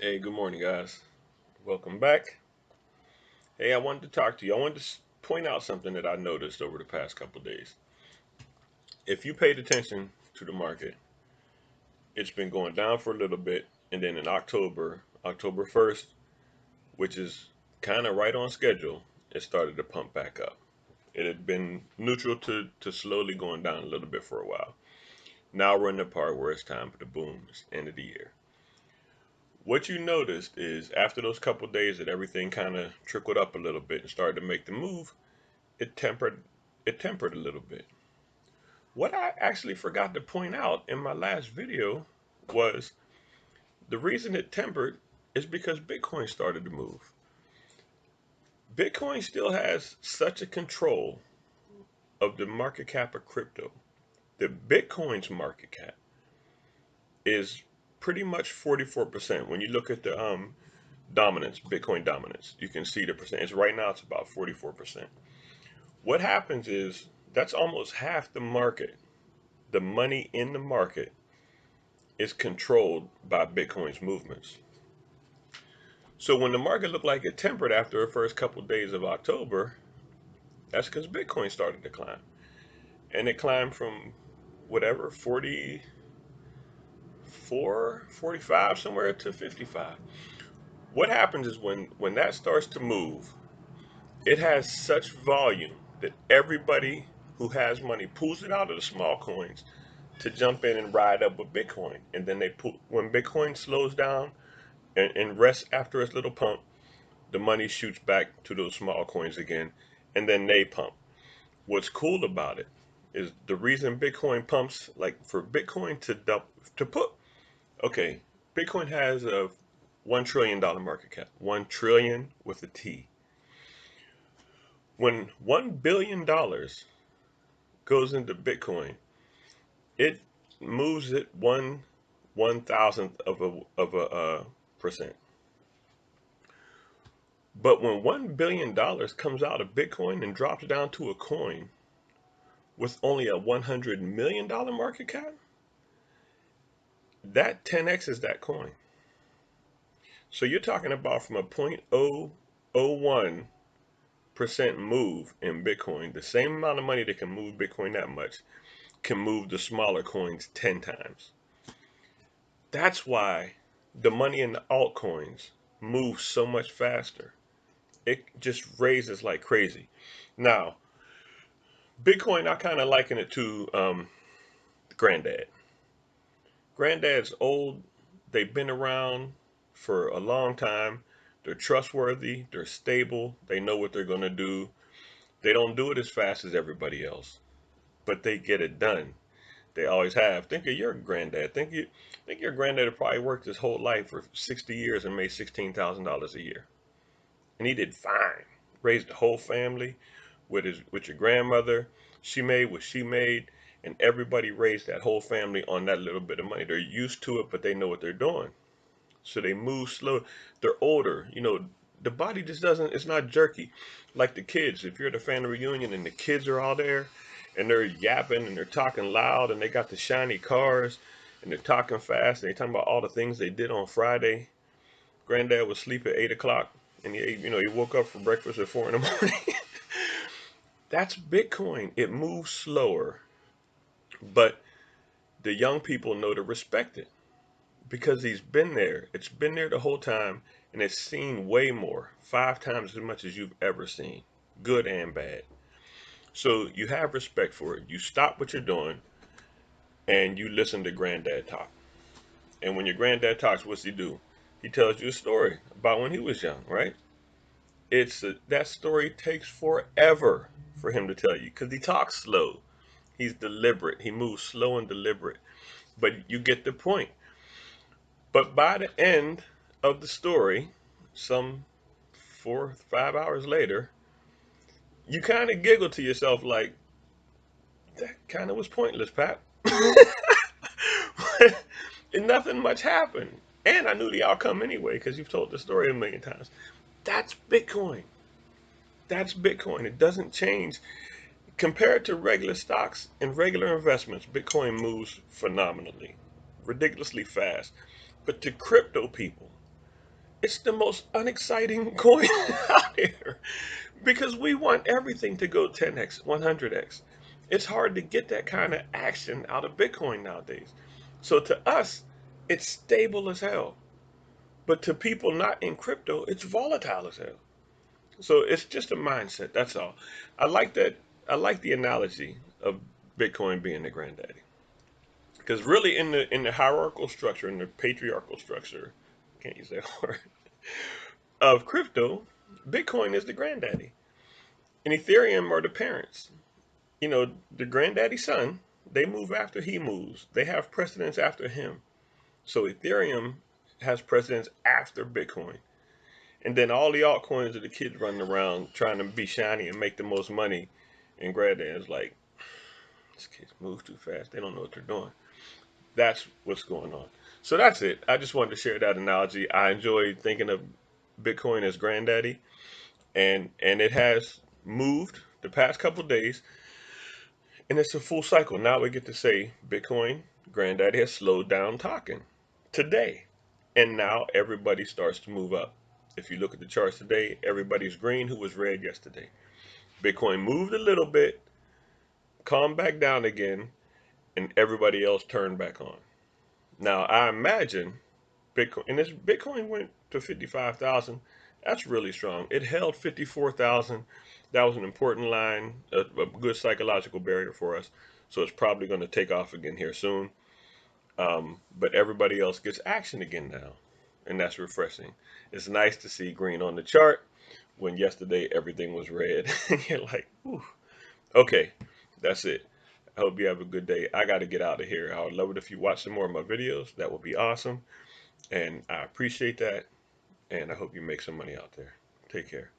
Hey, good morning, guys. Welcome back. Hey, I wanted to talk to you. I wanted to point out something that I noticed over the past couple of days. If you paid attention to the market, it's been going down for a little bit, and then in October 1st, which is kind of right on schedule, it started to pump back up. It had been neutral to slowly going down a little bit for a while. Now we're in the part where it's time for the boom. It's the end of the year. What you noticed is after those couple of days that everything kind of trickled up a little bit and started to make the move, it tempered a little bit. What I actually forgot to point out in my last video was the reason it tempered is because Bitcoin started to move. Bitcoin still has such a control of the market cap of crypto that Bitcoin's market cap is pretty much 44%. When you look at the dominance, Bitcoin dominance, you can see the percentage. Right now it's about 44%. What happens is that's almost half the market. The money in the market is controlled by Bitcoin's movements. So when the market looked like it tempered after the first couple of days of October, that's because Bitcoin started to climb. And it climbed from whatever, 44, 45, somewhere to 55. What happens is when that starts to move, it has such volume that everybody who has money pulls it out of the small coins to jump in and ride up with Bitcoin. And then when Bitcoin slows down and rests after its little pump, the money shoots back to those small coins again, and then they pump. What's cool about it is the reason Bitcoin pumps, like for Bitcoin to put, okay, Bitcoin has a $1 trillion market cap, 1 trillion with a T. When $1 billion goes into Bitcoin, it moves it one thousandth of a percent. But when $1 billion comes out of Bitcoin and drops down to a coin with only a $100 million market cap, that 10x is that coin. So you're talking about from a 0.001% move in Bitcoin, the same amount of money that can move Bitcoin that much can move the smaller coins 10 times. That's why the money in the altcoins moves so much faster. It just raises like crazy. Now, Bitcoin, I kind of liken it to Granddad. Granddad's old. They've been around for a long time. They're trustworthy. They're stable. They know what they're going to do. They don't do it as fast as everybody else, but they get it done. They always have. Think of your granddad. Think your granddad probably worked his whole life for 60 years and made $16,000 a year, and he did fine. Raised the whole family with your grandmother. She made what she made, and everybody raised that whole family on that little bit of money. They're used to it, but they know what they're doing. So they move slow. They're older. The body just doesn't, it's not jerky. Like the kids, if you're at a family reunion and the kids are all there and they're yapping and they're talking loud and they got the shiny cars and they're talking fast and they're talking about all the things they did on Friday. Granddad was asleep at 8 o'clock and he woke up for breakfast at 4 in the morning. That's Bitcoin. It moves slower, but the young people know to respect it because he's been there. It's been there the whole time, and it's seen way more, 5 times as much as you've ever seen, good and bad. So you have respect for it. You stop what you're doing, and you listen to Granddad talk. And when your granddad talks, what's he do? He tells you a story about when he was young, right? That story takes forever for him to tell you because he talks slow. He's deliberate. He moves slow and deliberate. But you get the point. But by the end of the story, some 4 or 5 hours later, you kind of giggle to yourself like, that kind of was pointless, Pat. And nothing much happened. And I knew the outcome anyway because you've told the story a million times. That's Bitcoin. That's Bitcoin. It doesn't change. Compared to regular stocks and regular investments, Bitcoin moves phenomenally, ridiculously fast. But to crypto people, it's the most unexciting coin out here because we want everything to go 10x, 100x. It's hard to get that kind of action out of Bitcoin nowadays. So to us, it's stable as hell. But to people not in crypto, it's volatile as hell. So it's just a mindset. That's all. I like that. I like the analogy of Bitcoin being the granddaddy. Because really, in the hierarchical structure, in the patriarchal structure, can't use that word, of crypto, Bitcoin is the granddaddy, and Ethereum are the parents. You know, the granddaddy son, they move after he moves. They have precedence after him. So Ethereum has precedence after Bitcoin. And then all the altcoins are the kids running around trying to be shiny and make the most money. And granddad's like, these kids move too fast. They don't know what they're doing. That's what's going on. So that's it. I just wanted to share that analogy. I enjoy thinking of Bitcoin as granddaddy, and it has moved the past couple of days, and it's a full cycle. Now we get to say Bitcoin granddaddy has slowed down talking today, and now everybody starts to move up. If you look at the charts today, everybody's green who was red yesterday. Bitcoin moved a little bit, calmed back down again, and everybody else turned back on. Now I imagine Bitcoin, and this Bitcoin went to 55,000. That's really strong. It held 54,000. That was an important line, a good psychological barrier for us. So it's probably going to take off again here soon. But everybody else gets action again now, and that's refreshing. It's nice to see green on the chart when yesterday everything was red. And you're like, ooh, okay, that's it. I hope you have a good day. I got to get out of here. I would love it if you watch some more of my videos. That would be awesome. And I appreciate that. And I hope you make some money out there. Take care.